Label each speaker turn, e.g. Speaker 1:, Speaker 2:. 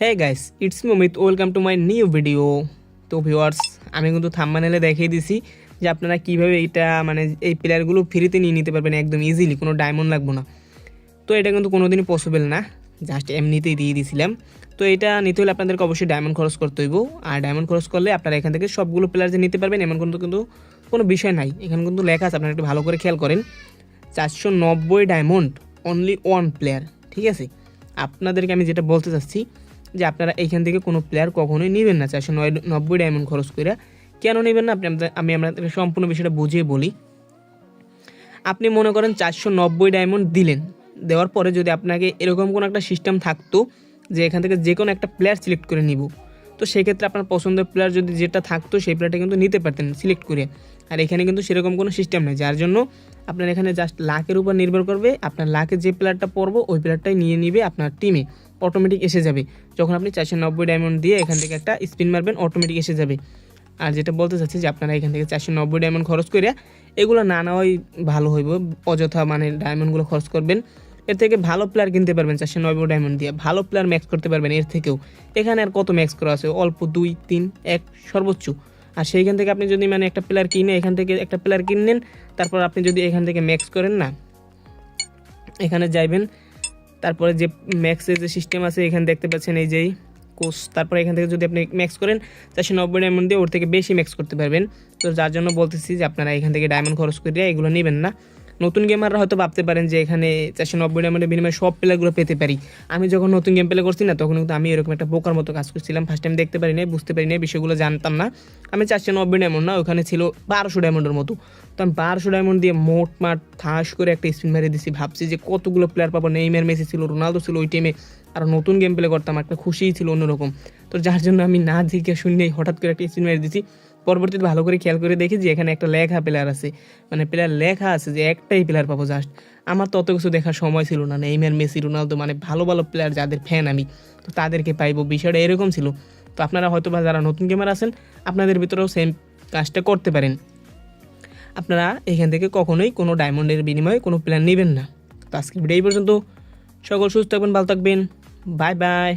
Speaker 1: Hey guys, it's me Amit, welcome to my new video. তো viewers, আমি কিন্তু থাম্বনেলে দেখিয়ে দিছি যে আপনারা কীভাবে এটা এই প্লেয়ারগুলো ফ্রিতে নিয়ে নিতে পারবেন একদম ইজিলি, কোনো ডায়মন্ড লাগবে না। তো এটা কিন্তু কোনোদিনই পসিবল না, জাস্ট এমনিতেই দিয়ে দিয়েছিলাম। তো এটা নিতে হলে আপনাদেরকে অবশ্যই ডায়মন্ড খরচ করতে হইব, আর ডায়মন্ড খরচ করলে আপনারা এখান থেকে সবগুলো প্লেয়ার যে নিতে পারবেন এমন কিন্তু কোনো বিষয় নাই। এখানে কিন্তু লেখা আছে, আপনারা একটু ভালো করে খেয়াল করেন, 490 ডায়মন্ড অনলি ওয়ান প্লেয়ার। ঠিক আছে, আপনাদেরকে আমি যেটা বলতে চাচ্ছি যে আপনারা এইখান থেকে কোনো প্লেয়ার কখনোই নেবেন না 490 ডায়মন্ড খরচ করে। কেন নেবেন না আমি আপনাদেরকে সম্পূর্ণ বিষয়টা বুঝিয়ে বলি। আপনি মনে করেন 490 ডায়মন্ড দিলেন, দেওয়ার পরে যদি আপনাকে এরকম কোনো একটা সিস্টেম থাকতো যে এখান থেকে যে কোনো একটা প্লেয়ার সিলেক্ট করে নিব, তো সেক্ষেত্রে আপনার পছন্দের প্লেয়ার যদি যেটা থাকতো সেই প্লেয়ারটা কিন্তু নিতে পারতেন সিলেক্ট করে। আর এখানে কিন্তু সেরকম কোনো সিস্টেম নেই, যার জন্য আপনার এখানে জাস্ট লাকের উপর নির্ভর করবে। আপনার লাকে যে প্লেয়ারটা পড়বো ওই প্লেয়ারটাই নিয়ে নিবে আপনার টিমে, অটোমেটিক এসে যাবে। যখন আপনি 490 ডায়মন্ড দিয়ে এখান থেকে একটা স্পিন মারবেন, অটোমেটিক এসে যাবে। আর যেটা বলতে চাচ্ছি যে আপনারা এখান থেকে 490 ডায়মন্ড খরচ করে এগুলো না নেওয়াই ভালো হইব। অযথা ডায়মন্ডগুলো খরচ করবেন, এর থেকে ভালো প্লেয়ার কিনতে পারবেন 490 ডায়মন্ড দিয়ে, ভালো প্লেয়ার ম্যাক্স করতে পারবেন এর থেকেও। এখানে আর কত ম্যাক্স করা আছে, অল্প 2, 3, 1 সর্বোচ্চ। আর সেইখান থেকে আপনি যদি একটা প্লেয়ার কিনে এখান থেকে একটা প্লেয়ার কিনেন, তারপর আপনি যদি এখান থেকে ম্যাক্স করেন না, এখানে যাইবেন, তারপরে যে ম্যাক্সের যে সিস্টেম আছে এখানে দেখতে পাচ্ছেন এই যেই কোর্স, তারপরে এখান থেকে যদি আপনি ম্যাক্স করেন 490 ডায়মন্ড দিয়ে ওর থেকে বেশি ম্যাক্স করতে পারবেন। তো যার জন্য বলতেছি যে আপনারা এখান থেকে ডায়মন্ড খরচ করে এগুলো নেবেন না। নতুন গেমাররা হয়তো ভাবতে পারেন যে এখানে 490 ডায়মন্ডের বিনিময়ে সব প্লেয়ারগুলো পেতে পারি। আমি যখন নতুন গেম প্লে করছি না, তখন কিন্তু আমি এরকম একটা বোকার মতো কাজ করছিলাম। ফার্স্ট টাইম দেখতে পারি নাই, বুঝতে পারি নাই, বিষয়গুলো জানতাম না। আমি 490 ডায়মন্ড না, ওখানে ছিল 1200 ডায়মন্ডের মতো। তো আমি 1200 ডায়মন্ড দিয়ে মোটমাট ঠাস করে একটা স্পিন মেরে দিছি, ভাবছি যে কতগুলো প্লেয়ার পাবো। নেইমার, মেসি ছিল, রোনালদো ছিল ওই টিমে। আর নতুন গেম প্লে করতাম, একটা খুশিই ছিল অন্যরকম। তো যার জন্য আমি না জিজ্ঞেস শুনেই হঠাৎ করে একটা স্পিন মেরে দিছি। পরবর্তীতে ভালো করে খেয়াল করে দেখি যে এখানে একটা লেখা প্লেয়ার আছে, প্লেয়ার লেখা আছে যে একটাই প্লেয়ার পাবো। জাস্ট আমার তো অত কিছু দেখার সময় ছিল না। নেইমার, মেসি, রোনালদো ভালো ভালো প্লেয়ার যাদের ফ্যান আমি, তো তাদেরকে পাইবো, বিষয়টা এরকম ছিল। তো আপনারা হয়তো বা যারা নতুন গেমার আছেন আপনাদের ভিতরেও সেম কাজটা করতে পারেন। আপনারা এখান থেকে কখনোই কোনো ডায়মন্ডের বিনিময়ে কোনো প্ল্যান নেবেন না। তো আজকে ভিডিও এই পর্যন্ত। সকল সুস্থ থাকবেন, ভালো থাকবেন, বাই বাই।